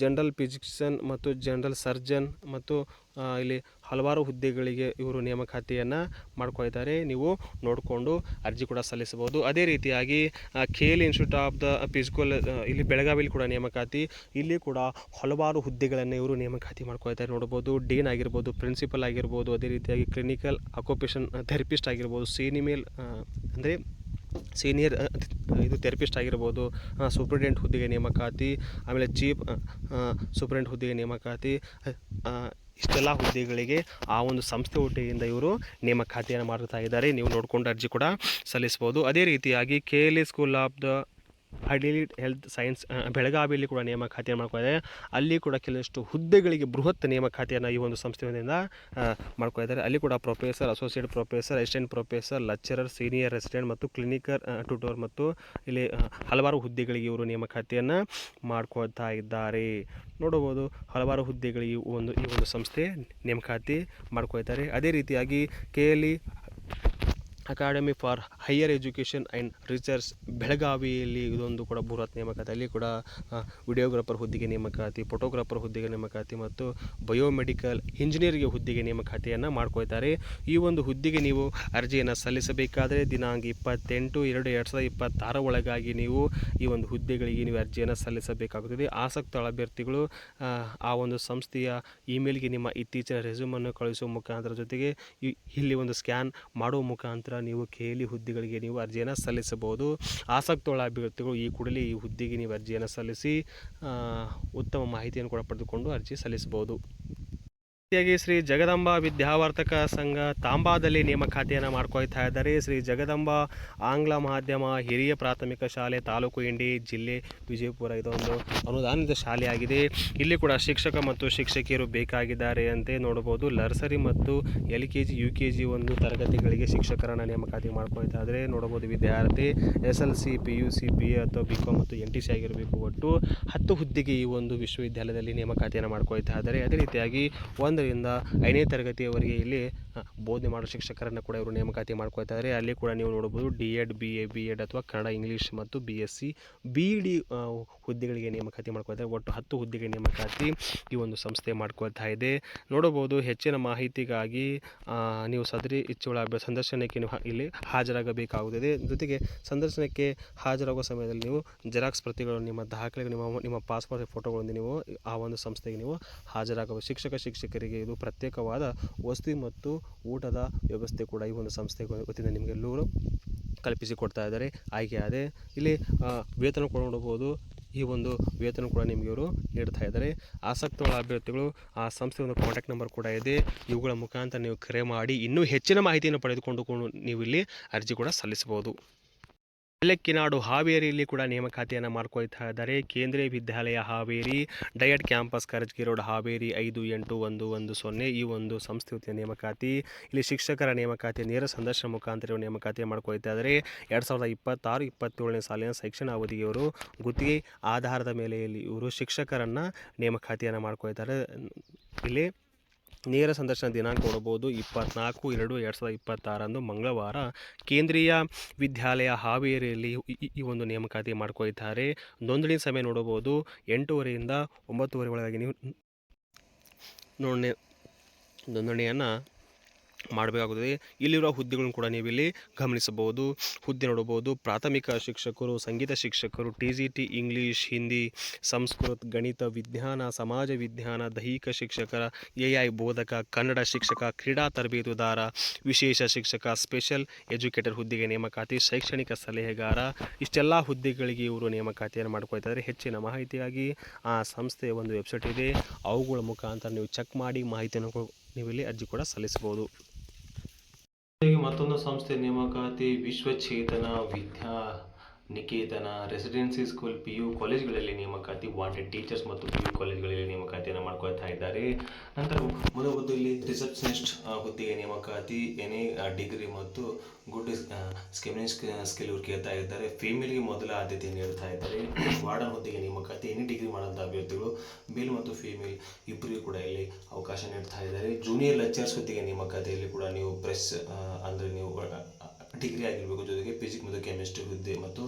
ಜನರಲ್ ಫಿಸಿಷಿಯನ್ ಮತ್ತು ಜನರಲ್ ಸರ್ಜನ್ ಮತ್ತು ಇಲ್ಲಿ ಹಲವಾರು ಹುದ್ದೆಗಳಿಗೆ ಇವರು ನೇಮಕಾತಿಯನ್ನು ಮಾಡ್ಕೊಳ್ತಾರೆ. ನೀವು ನೋಡಿಕೊಂಡು ಅರ್ಜಿ ಕೂಡ ಸಲ್ಲಿಸಬಹುದು. ಅದೇ ರೀತಿಯಾಗಿ KLE institute of the physical ಇಲ್ಲಿ ಬೆಳಗಾವಿಯಲ್ಲಿ ಕೂಡ ನೇಮಕಾತಿ, ಇಲ್ಲಿ ಕೂಡ ಹಲವಾರು ಹುದ್ದೆಗಳನ್ನು ಇವರು ನೇಮಕಾತಿ ಮಾಡ್ಕೊಳ್ತಾರೆ. ನೋಡ್ಬೋದು ಡೀನ್ ಆಗಿರ್ಬೋದು, ಪ್ರಿನ್ಸಿಪಲ್ ಆಗಿರ್ಬೋದು, ಅದೇ ರೀತಿಯಾಗಿ ಕ್ಲಿನಿಕಲ್ ಆಕ್ಯುಪೇಷನ್ ಥೆರಪಿಸ್ಟ್ ಆಗಿರ್ಬೋದು, ಅಂದರೆ ಸೀನಿಯರ್ ಇದು ಥೆರಪಿಸ್ಟ್ ಆಗಿರ್ಬೋದು, ಸೂಪ್ರಿಡೆಂಟ್ ಹುದ್ದೆಗೆ ನೇಮಕಾತಿ, ಆಮೇಲೆ ಚೀಫ್ ಸೂಪ್ರಿಡೆಂಟ್ ಹುದ್ದೆಗೆ ನೇಮಕಾತಿ, ಇಷ್ಟೆಲ್ಲ ಹುದ್ದೆಗಳಿಗೆ ಆ ಒಂದು ಸಂಸ್ಥೆ ಹುದ್ದೆಯಿಂದ ಇವರು ನೇಮಕಾತಿಯನ್ನು ಮಾಡ್ತಾ ಇದ್ದಾರೆ. ನೀವು ನೋಡಿಕೊಂಡು ಅರ್ಜಿ ಕೂಡ ಸಲ್ಲಿಸ್ಬೋದು. ಅದೇ ರೀತಿಯಾಗಿ KLE school of the allied health science ಬೆಳಗಾವಿಯಲ್ಲಿ ಕೂಡ ನೇಮಕಾತಿಯನ್ನು ಮಾಡ್ಕೊಂಡಿದ್ದಾರೆ. ಅಲ್ಲಿ ಕೂಡ ಕೆಲವಷ್ಟು ಹುದ್ದೆಗಳಿಗೆ ಬೃಹತ್ ನೇಮಕಾತಿಯನ್ನು ಈ ಒಂದು ಸಂಸ್ಥೆಯಿಂದ ಮಾಡ್ಕೊಂಡಿದ್ದಾರೆ. ಅಲ್ಲಿ ಕೂಡ professor, associate professor, assistant professor, lecturer, senior assistant ಮತ್ತು ಕ್ಲಿನಿಕಲ್ ಟ್ಯೂಟರ್ ಮತ್ತು ಇಲ್ಲಿ ಹಲವಾರು ಹುದ್ದೆಗಳಿಗೆ ಇವರು ನೇಮಕಾತಿಯನ್ನು ಮಾಡ್ಕೊಳ್ತಾ ಇದ್ದಾರೆ. ನೋಡಬಹುದು ಹಲವಾರು ಹುದ್ದೆಗಳಿಗೆ ಈ ಒಂದು ಸಂಸ್ಥೆ ನೇಮಕಾತಿ ಮಾಡ್ಕೊಳ್ತಾರೆ. ಅದೇ ರೀತಿಯಾಗಿ KLE academy for higher education and research ಬೆಳಗಾವಿಯಲ್ಲಿ ಇದೊಂದು ಕೂಡ ಬೃಹತ್ ನೇಮಕಾತಿ. ಅಲ್ಲಿ ಕೂಡ ವಿಡಿಯೋಗ್ರಾಫರ್ ಹುದ್ದೆಗೆ ನೇಮಕಾತಿ, ಫೋಟೋಗ್ರಾಫರ್ ಹುದ್ದೆಗೆ ನೇಮಕಾತಿ ಮತ್ತು ಬಯೋಮೆಡಿಕಲ್ ಇಂಜಿನಿಯರ್ಗೆ ಹುದ್ದೆಗೆ ನೇಮಕಾತಿಯನ್ನು ಮಾಡ್ಕೊಳ್ತಾರೆ. ಈ ಒಂದು ಹುದ್ದೆಗೆ ನೀವು ಅರ್ಜಿಯನ್ನು ಸಲ್ಲಿಸಬೇಕಾದರೆ ದಿನಾಂಕ 28/2/2026 ಒಳಗಾಗಿ ನೀವು ಈ ಒಂದು ಹುದ್ದೆಗಳಿಗೆ ನೀವು ಅರ್ಜಿಯನ್ನು ಸಲ್ಲಿಸಬೇಕಾಗುತ್ತದೆ. ಆಸಕ್ತ ಅಭ್ಯರ್ಥಿಗಳು ಆ ಒಂದು ಸಂಸ್ಥೆಯ ಇಮೇಲ್ಗೆ ನಿಮ್ಮ ಇತ್ತೀಚಿನ ರೆಸ್ಯೂಮನ್ನು ಕಳುಹಿಸುವ ಮುಖಾಂತರ ಜೊತೆಗೆ ಇಲ್ಲಿ ಒಂದು ಸ್ಕ್ಯಾನ್ ಮಾಡುವ ಮುಖಾಂತರ ನೀವು KLE ಹುದ್ದೆಗಳಿಗೆ ನೀವು ಅರ್ಜಿಯನ್ನು ಸಲ್ಲಿಸಬಹುದು. ಆಸಕ್ತುಳ್ಳ ಅಭ್ಯರ್ಥಿಗಳು ಈ ಕೂಡಲೇ ಈ ಹುದ್ದೆಗೆ ನೀವು ಅರ್ಜಿಯನ್ನು ಸಲ್ಲಿಸಿ ಉತ್ತಮ ಮಾಹಿತಿಯನ್ನು ಕೂಡ ಪಡೆದುಕೊಂಡು ಅರ್ಜಿ ಸಲ್ಲಿಸಬಹುದು. ರೀತಿಯಾಗಿ ಶ್ರೀ ಜಗದಂಬಾ ವಿದ್ಯಾವರ್ತಕ ಸಂಘ ತಾಂಬಾದಲ್ಲಿ ನೇಮಕಾತಿಯನ್ನು ಮಾಡ್ಕೊಳ್ತಾ ಇದ್ದಾರೆ. ಶ್ರೀ ಜಗದಂಬಾ ಆಂಗ್ಲ ಮಾಧ್ಯಮ ಹಿರಿಯ ಪ್ರಾಥಮಿಕ ಶಾಲೆ, ತಾಲೂಕು ಇಂಡಿ, ಜಿಲ್ಲೆ ವಿಜಯಪುರ ಇದೊಂದು ಅನುದಾನಿತ ಶಾಲೆಯಾಗಿದೆ. ಇಲ್ಲಿ ಕೂಡ ಶಿಕ್ಷಕ ಮತ್ತು ಶಿಕ್ಷಕಿಯರು ಬೇಕಾಗಿದ್ದಾರೆ ಅಂತ ನೋಡಬಹುದು. ನರ್ಸರಿ ಮತ್ತು LKG UKG ಒಂದು ತರಗತಿಗಳಿಗೆ ಶಿಕ್ಷಕರನ್ನು ನೇಮಕಾತಿ ಮಾಡ್ಕೊಳ್ತಾ ಇದ್ದಾರೆ. ನೋಡಬಹುದು ವಿದ್ಯಾರ್ಥಿ SLC PUC BA ಅಥವಾ BCom ಮತ್ತು NTC ಆಗಿರಬೇಕು. ಒಟ್ಟು 10 ಹುದ್ದೆಗೆ ಈ ಒಂದು ವಿಶ್ವವಿದ್ಯಾಲಯದಲ್ಲಿ ನೇಮಕಾತಿಯನ್ನು ಮಾಡ್ಕೊಳ್ತಾ ಇದ್ದಾರೆ. ಅದೇ ರೀತಿಯಾಗಿ 1ರಿಂದ 5ನೇ ತರಗತಿಯವರೆಗೆ ಇಲ್ಲಿ ಬೋಧನೆ ಮಾಡೋ ಶಿಕ್ಷಕರನ್ನು ಕೂಡ ಇವರು ನೇಮಕಾತಿ ಮಾಡ್ಕೊಳ್ತಾ ಇದ್ದಾರೆ. ಅಲ್ಲಿ ಕೂಡ ನೀವು ನೋಡ್ಬೋದು ಡಿ.ಎಡ್, ಬಿ.ಎಡ್ ಅಥವಾ ಕನ್ನಡ, ಇಂಗ್ಲೀಷ್ ಮತ್ತು BSc, BD ಹುದ್ದೆಗಳಿಗೆ ನೇಮಕಾತಿ ಮಾಡ್ಕೊಳ್ತಾರೆ. ಒಟ್ಟು 10 ಹುದ್ದೆಗೆ ನೇಮಕಾತಿ ಈ ಒಂದು ಸಂಸ್ಥೆ ಮಾಡ್ಕೊಳ್ತಾ ಇದೆ. ನೋಡಬಹುದು. ಹೆಚ್ಚಿನ ಮಾಹಿತಿಗಾಗಿ ನೀವು ಸದರಿ ಇಚ್ಛೆಗಳ ಸಂದರ್ಶನಕ್ಕೆ ನೀವು ಇಲ್ಲಿ ಹಾಜರಾಗಬೇಕಾಗುತ್ತದೆ. ಜೊತೆಗೆ ಸಂದರ್ಶನಕ್ಕೆ ಹಾಜರಾಗುವ ಸಮಯದಲ್ಲಿ ನೀವು ಜೆರಾಕ್ಸ್ ಪ್ರತಿಗಳು, ನಿಮ್ಮ ದಾಖಲೆಗಳು, ನಿಮ್ಮ ಪಾಸ್ಪೋರ್ಟ್ ಫೋಟೋಗಳನ್ನು ನೀವು ಆ ಒಂದು ಸಂಸ್ಥೆಗೆ ನೀವು ಹಾಜರಾಗಬೇಕು. ಶಿಕ್ಷಕರಿಗೆ ಇದು ಪ್ರತ್ಯೇಕವಾದ ವಸತಿ ಮತ್ತು ಊಟದ ವ್ಯವಸ್ಥೆ ಕೂಡ ಈ ಒಂದು ಸಂಸ್ಥೆ ವತಿಯಿಂದ ನಿಮಗೆಲ್ಲರೂ ಕಲ್ಪಿಸಿಕೊಡ್ತಾ ಇದ್ದಾರೆ. ಆಯ್ಕೆಯಾದೆ ಇಲ್ಲಿ ವೇತನ ಕೂಡ ನೋಡಬಹುದು. ಈ ಒಂದು ವೇತನ ಕೂಡ ನಿಮಗೆ ಇವರು ನೀಡ್ತಾ ಇದ್ದಾರೆ. ಆಸಕ್ತಗಳ ಅಭ್ಯರ್ಥಿಗಳು ಆ ಸಂಸ್ಥೆ ಒಂದು ಕಾಂಟ್ಯಾಕ್ಟ್ ನಂಬರ್ ಕೂಡ ಇದೆ. ಇವುಗಳ ಮುಖಾಂತರ ನೀವು ಕರೆ ಮಾಡಿ ಇನ್ನೂ ಹೆಚ್ಚಿನ ಮಾಹಿತಿಯನ್ನು ಪಡೆದುಕೊಂಡು ನೀವು ಇಲ್ಲಿ ಅರ್ಜಿ ಕೂಡ ಸಲ್ಲಿಸಬಹುದು. ಬೆಳಕಿನಾಡು ಹಾವೇರಿಯಲ್ಲಿ ಕೂಡ ನೇಮಕಾತಿಯನ್ನು ಮಾಡ್ಕೊಳ್ತಾ ಇದ್ದಾರೆ. Kendriya Vidyalaya Haveri, DIET campus, Karajagi road, Haveri 58110 ಈ ಒಂದು ಸಂಸ್ಥೆ ವತಿಯ ನೇಮಕಾತಿ. ಇಲ್ಲಿ ಶಿಕ್ಷಕರ ನೇಮಕಾತಿ ನೇರ ಸಂದರ್ಶನ ಮುಖಾಂತರ ನೇಮಕಾತಿ ಮಾಡ್ಕೊಳ್ತಾ ಇದ್ದಾರೆ. 2026-27ನೇ ಸಾಲಿನ ಶೈಕ್ಷಣಿಕ ಅವಧಿಗೆ ಇವರು ಗುತ್ತಿಗೆ ಆಧಾರದ ಮೇಲೆ ಇಲ್ಲಿ ಇವರು ಶಿಕ್ಷಕರನ್ನು ನೇಮಕಾತಿಯನ್ನು ಮಾಡ್ಕೊಳ್ತಾರೆ. ಇಲ್ಲಿ ನೇರ ಸಂದರ್ಶನ ದಿನಾಂಕ ನೋಡಬಹುದು 24/2/2026 ಮಂಗಳವಾರ ಕೇಂದ್ರೀಯ ವಿದ್ಯಾಲಯ ಹಾವೇರಿಯಲ್ಲಿ ಈ ಒಂದು ನೇಮಕಾತಿ ಮಾಡ್ಕೊಳ್ತಾರೆ. ನೋಂದಣಿ ಸಮಯ ನೋಡಬಹುದು 8:30ರಿಂದ 9:30 ಒಳಗಾಗಿ ನೀವು ನೋಂದಣಿಯನ್ನು ಮಾಡಬೇಕಾಗುತ್ತದೆ. ಇಲ್ಲಿರುವ ಹುದ್ದೆಗಳನ್ನು ಕೂಡ ನೀವು ಇಲ್ಲಿ ಗಮನಿಸಬಹುದು. ಹುದ್ದೆ ನೋಡಬಹುದು. ಪ್ರಾಥಮಿಕ ಶಿಕ್ಷಕರು, ಸಂಗೀತ ಶಿಕ್ಷಕರು, TGT ಇಂಗ್ಲೀಷ್, ಹಿಂದಿ, ಸಂಸ್ಕೃತ, ಗಣಿತ, ವಿಜ್ಞಾನ, ಸಮಾಜ ವಿಜ್ಞಾನ, ದೈಹಿಕ ಶಿಕ್ಷಕರ, AI ಬೋಧಕ, ಕನ್ನಡ ಶಿಕ್ಷಕ, ಕ್ರೀಡಾ ತರಬೇತುದಾರ, ವಿಶೇಷ ಶಿಕ್ಷಕ, ಸ್ಪೆಷಲ್ ಎಜುಕೇಟರ್ ಹುದ್ದೆಗೆ ನೇಮಕಾತಿ, ಶೈಕ್ಷಣಿಕ ಸಲಹೆಗಾರ, ಇಷ್ಟೆಲ್ಲ ಹುದ್ದೆಗಳಿಗೆ ಇವರು ನೇಮಕಾತಿಯನ್ನು ಮಾಡ್ಕೊಳ್ತಾರೆ. ಹೆಚ್ಚಿನ ಮಾಹಿತಿಯಾಗಿ ಆ ಸಂಸ್ಥೆಯ ಒಂದು ವೆಬ್ಸೈಟ್ ಇದೆ. ಅವುಗಳ ಮುಖಾಂತರ ನೀವು ಚೆಕ್ ಮಾಡಿ ಮಾಹಿತಿಯನ್ನು ನೀವು ಇಲ್ಲಿ ಅರ್ಜಿ ಕೂಡ ಸಲ್ಲಿಸಬಹುದು. ಮತ್ತೊಂದು ಸಂಸ್ಥೆ ನೇಮಕಾತಿ ವಿಶ್ವಚೇತನ ವಿದ್ಯಾ ನಿಕೇತನ ರೆಸಿಡೆನ್ಸಿ ಸ್ಕೂಲ್ PU ಕಾಲೇಜ್ಗಳಲ್ಲಿ ನೇಮಕಾತಿ, ವಾಂಟೆಡ್ ಟೀಚರ್ಸ್ ಮತ್ತು PU ಕಾಲೇಜ್ಗಳಲ್ಲಿ ನೇಮಕಾತಿಯನ್ನು ಮಾಡ್ಕೊಳ್ತಾ ಇದ್ದಾರೆ. ನಂತರ ಮೂಲಭೂತ ಇಲ್ಲಿ ರಿಸೆಪ್ಷನಿಸ್ಟ್ ಹುದ್ದೆಗೆ ನೇಮಕಾತಿ, ಎನಿ ಡಿಗ್ರಿ ಮತ್ತು ಗುಡ್ ಸ್ಕಿಲ್ ಇವರು ಕೇಳ್ತಾ ಇದ್ದಾರೆ. ಫೀಮೇಲ್ಗೆ ಮೊದಲ ಆದ್ಯತೆ ನೀಡ್ತಾ ಇದ್ದಾರೆ. ವಾರ್ಡನ್ ಹುದ್ದೆಗೆ ನೇಮಕಾತಿ, ಎನಿ ಡಿಗ್ರಿ ಮಾಡುವಂಥ ಅಭ್ಯರ್ಥಿಗಳು ಮೇಲ್ ಮತ್ತು ಫೀಮೇಲ್ ಇಬ್ಬರಿಗೂ ಕೂಡ ಇಲ್ಲಿ ಅವಕಾಶ ನೀಡ್ತಾ ಇದ್ದಾರೆ. ಜೂನಿಯರ್ ಲೆಕ್ಚರ್ಸ್ ಹುದ್ದೆಗೆ ನೇಮಕಾತಿಯಲ್ಲಿ ಕೂಡ ನೀವು ಪ್ರೆಸ್ ಅಂದರೆ ನೀವು ಡಿಗ್ರಿ ಆಗಿರಬೇಕು. ಜೊತೆಗೆ ಫಿಸಿಕ್ಸ್ ಮತ್ತು ಕೆಮಿಸ್ಟ್ರಿ ಹುದ್ದೆ ಮತ್ತು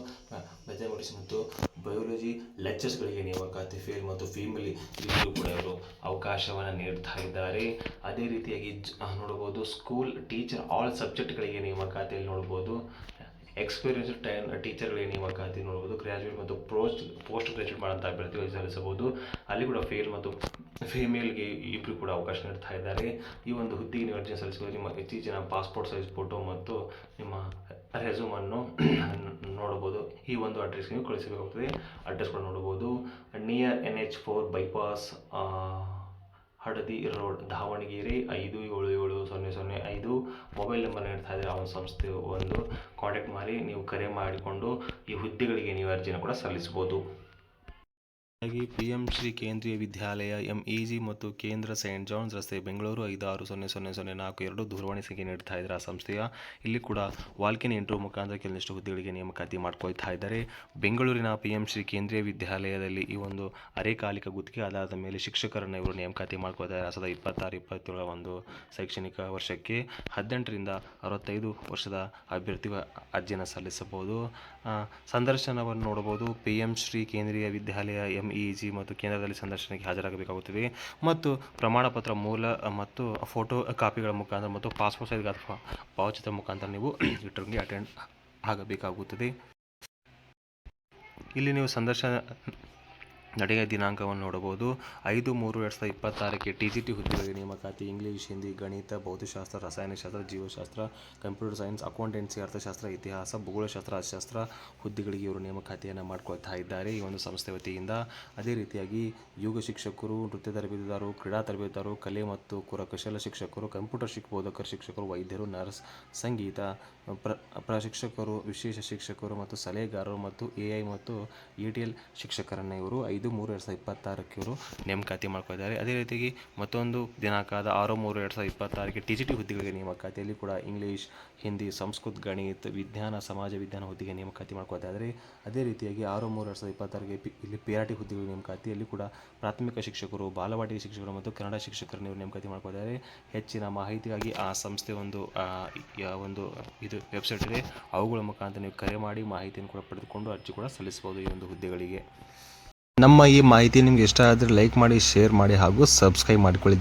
ಮ್ಯಾಥಮೆಟಿಕ್ಸ್ ಮತ್ತು ಬಯೋಲಜಿ ಲೆಕ್ಚರ್ಸ್ಗಳಿಗೆ ನೇಮಕಾತಿ ಫೇಲ್ ಮತ್ತು ಫೀಮೇಲ್ ಇಬ್ಬರು ಕೂಡ ಇವರು ಅವಕಾಶವನ್ನು ನೀಡ್ತಾ ಇದ್ದಾರೆ. ಅದೇ ರೀತಿಯಾಗಿ ನೋಡ್ಬೋದು ಸ್ಕೂಲ್ ಟೀಚರ್ ಆಲ್ ಸಬ್ಜೆಕ್ಟ್ಗಳಿಗೆ ನೇಮಕಾತಿಯಲ್ಲಿ ನೋಡ್ಬೋದು. ಎಕ್ಸ್ಪೀರಿಯನ್ಸ್ ಟೀಚರ್ಗಳಿಗೆ ನೇಮಕಾತಿ ನೋಡ್ಬೋದು. ಗ್ರ್ಯಾಜುಯೇಟ್ ಮತ್ತು ಪೋಸ್ಟ್ ಗ್ರ್ಯಾಜುಯೇಟ್ ಮಾಡೋಂಥ ಅಭ್ಯರ್ಥಿಗಳು ಸಲ್ಲಿಸಬಹುದು. ಅಲ್ಲಿ ಕೂಡ ಫೇಲ್ ಮತ್ತು ಫೀಮೇಲ್ಗೆ ಇಬ್ಬರು ಕೂಡ ಅವಕಾಶ ನೀಡ್ತಾ ಇದ್ದಾರೆ. ಈ ಒಂದು ಹುದ್ದೆಗೆ ನೀವು ಅರ್ಜಿ ಸಲ್ಲಿಸಬಹುದು. ನಿಮ್ಮ ಇತ್ತೀಚಿನ ಪಾಸ್ಪೋರ್ಟ್ ಸೈಜ್ ಫೋಟೋ ಮತ್ತು ನಿಮ್ಮ ರೆಸ್ಯೂಮನ್ನು ನೋಡಬಹುದು. ಈ ಒಂದು ಅಡ್ರೆಸ್ಗೆ ನೀವು ಕಳಿಸಬೇಕಾಗುತ್ತದೆ. ಅಡ್ರೆಸ್ ಕೂಡ ನೋಡಬಹುದು. Near NH4 bypass, Hadadi road, Davanagere 577005 mobile number ನೀಡ್ತಾ ಇದ್ದಾರೆ. ಆ ಒಂದು ಸಂಸ್ಥೆ ಒಂದು ಕಾಂಟ್ಯಾಕ್ಟ್ ಮಾಡಿ ನೀವು ಕರೆ ಮಾಡಿಕೊಂಡು ಈ ಹುದ್ದೆಗಳಿಗೆ ನೀವು ಅರ್ಜಿಯನ್ನು ಕೂಡ ಸಲ್ಲಿಸಬಹುದು. ಹಾಗಾಗಿ PM ಶ್ರೀ ಕೇಂದ್ರೀಯ ವಿದ್ಯಾಲಯ MEG ಮತ್ತು ಕೇಂದ್ರ ಸೈಂಟ್ ಜಾನ್ಸ್ ರಸ್ತೆ ಬೆಂಗಳೂರು 56000042 ದೂರವಾಣಿ ಸಂಖ್ಯೆ ನೀಡ್ತಾ ಇದ್ದಾರೆ ಆ ಸಂಸ್ಥೆಯ. ಇಲ್ಲಿ ಕೂಡ ವಾಲ್ಕಿನ್ ಇಂಟರ್ವ್ಯೂ ಮುಖಾಂತರ ಕೆಲವಷ್ಟು ಹುದ್ದೆಗಳಿಗೆ ನೇಮಕಾತಿ ಮಾಡ್ಕೊಳ್ತಾ ಇದ್ದಾರೆ. ಬೆಂಗಳೂರಿನ PM ಶ್ರೀ ಕೇಂದ್ರೀಯ ವಿದ್ಯಾಲಯದಲ್ಲಿ ಈ ಒಂದು ಅರೆಕಾಲಿಕ ಗುತ್ತಿಗೆ ಆಧಾರದ ಮೇಲೆ ಶಿಕ್ಷಕರನ್ನು ಇವರು ನೇಮಕಾತಿ ಮಾಡ್ಕೊಳ್ತಾರೆ. 2026-27 ಒಂದು ಶೈಕ್ಷಣಿಕ ವರ್ಷಕ್ಕೆ 18ರಿಂದ 65 ವರ್ಷದ ಅಭ್ಯರ್ಥಿಗಳು ಅರ್ಜಿಯನ್ನು ಸಲ್ಲಿಸಬಹುದು. ಸಂದರ್ಶನವನ್ನು ನೋಡಬಹುದು. PM ಶ್ರೀ ಕೇಂದ್ರೀಯ ವಿದ್ಯಾಲಯ MEG ಮತ್ತು ಕೇಂದ್ರದಲ್ಲಿ ಸಂದರ್ಶನಕ್ಕೆ ಹಾಜರಾಗಬೇಕಾಗುತ್ತದೆ ಮತ್ತು ಪ್ರಮಾಣ ಪತ್ರ ಮೂಲ ಮತ್ತು ಫೋಟೋ ಕಾಪಿಗಳ ಮುಖಾಂತರ ಮತ್ತು ಪಾಸ್ಪೋರ್ಟ್ ಸೈಜ್ ಅಥವಾ ಭಾವಚಿತ್ರ ಮುಖಾಂತರ ನೀವು ಇಂಟರ್ವ್ಯೂಗೆ ಅಟೆಂಡ್ ಆಗಬೇಕಾಗುತ್ತದೆ. ಇಲ್ಲಿ ನೀವು ಸಂದರ್ಶನ ನಡೆಯ ದಿನಾಂಕವನ್ನು ನೋಡಬಹುದು. 5/3/2026ಕ್ಕೆ TGT ಹುದ್ದೆಗಳಿಗೆ ನೇಮಕಾತಿ, ಇಂಗ್ಲೀಷ್, ಹಿಂದಿ, ಗಣಿತ, ಭೌತಶಾಸ್ತ್ರ, ರಸಾಯನಶಾಸ್ತ್ರ, ಜೀವಶಾಸ್ತ್ರ, ಕಂಪ್ಯೂಟರ್ ಸೈನ್ಸ್, ಅಕೌಂಟೆನ್ಸಿ, ಅರ್ಥಶಾಸ್ತ್ರ, ಇತಿಹಾಸ, ಭೂಗೋಳಶಾಸ್ತ್ರ, ಅರ್ಥಶಾಸ್ತ್ರ ಹುದ್ದೆಗಳಿಗೆ ಇವರು ನೇಮಕಾತಿಯನ್ನು ಮಾಡ್ಕೊಳ್ತಾ ಇದ್ದಾರೆ ಈ ಒಂದು ಸಂಸ್ಥೆ ವತಿಯಿಂದ. ಅದೇ ರೀತಿಯಾಗಿ ಯೋಗ ಶಿಕ್ಷಕರು, ನೃತ್ಯ ತರಬೇತುದಾರರು, ಕ್ರೀಡಾ ತರಬೇತುದಾರರು, ಕಲೆ ಮತ್ತು ಕರಕುಶಲ ಶಿಕ್ಷಕರು, ಕಂಪ್ಯೂಟರ್ ಬೋಧಕರು, ಶಿಕ್ಷಕರು, ವೈದ್ಯರು, ನರ್ಸ್, ಸಂಗೀತ ಪ್ರಶಿಕ್ಷಕರು, ವಿಶೇಷ ಶಿಕ್ಷಕರು ಮತ್ತು ಸಲಹೆಗಾರರು ಮತ್ತು AI ಮತ್ತು ETL ಶಿಕ್ಷಕರನ್ನು ಇವರು 5 5/3/2026 ಇವರು ನೇಮಕಾತಿ ಮಾಡ್ಕೊಂಡಿದ್ದಾರೆ. ಅದೇ ರೀತಿಯಾಗಿ ಮತ್ತೊಂದು ದಿನಾಂಕದ 6/3/2026 TGT ಹುದ್ದೆಗಳಿಗೆ ನೇಮಕಾತಿಯಲ್ಲಿ ಕೂಡ ಇಂಗ್ಲೀಷ್, ಹಿಂದಿ, ಸಂಸ್ಕೃತ, ಗಣಿತ, ವಿಜ್ಞಾನ, ಸಮಾಜ ವಿಜ್ಞಾನ ಹುದ್ದೆಗೆ ನೇಮಕಾತಿ ಮಾಡ್ಕೊತಾ ಇದ್ದಾರೆ. ಅದೇ ರೀತಿಯಾಗಿ 6/3/2026 ಇಲ್ಲಿ PRT ಹುದ್ದೆಗಳ ನೇಮಕಾತಿಯಲ್ಲಿ ಕೂಡ ಪ್ರಾಥಮಿಕ ಶಿಕ್ಷಕರು, ಬಾಲವಾಟಿಕೆ ಶಿಕ್ಷಕರು ಮತ್ತು ಕನ್ನಡ ಶಿಕ್ಷಕರನ್ನು ನೇಮಕಾತಿ ಮಾಡ್ಕೊತಾರೆ. ಹೆಚ್ಚಿನ ಮಾಹಿತಿಗಾಗಿ ಆ ಸಂಸ್ಥೆ ಒಂದು ಇದು ವೆಬ್ಸೈಟ್ ಇದೆ, ಅವುಗಳ ಮುಖಾಂತರ ನೀವು ಕರೆ ಮಾಡಿ ಮಾಹಿತಿಯನ್ನು ಕೂಡ ಪಡೆದುಕೊಂಡು ಅರ್ಜಿ ಕೂಡ ಸಲ್ಲಿಸಬಹುದು ಈ ಒಂದು ಹುದ್ದೆಗಳಿಗೆ. ನಮ್ಮ ಈ ಮಾಹಿತಿ ನಿಮ್ಗೆ ಇಷ್ಟ ಆದರೆ ಲೈಕ್ ಮಾಡಿ, ಶೇರ್ ಮಾಡಿ ಹಾಗೂ ಸಬ್ಸ್ಕ್ರೈಬ್ ಮಾಡಿಕೊಳ್ಳಿ.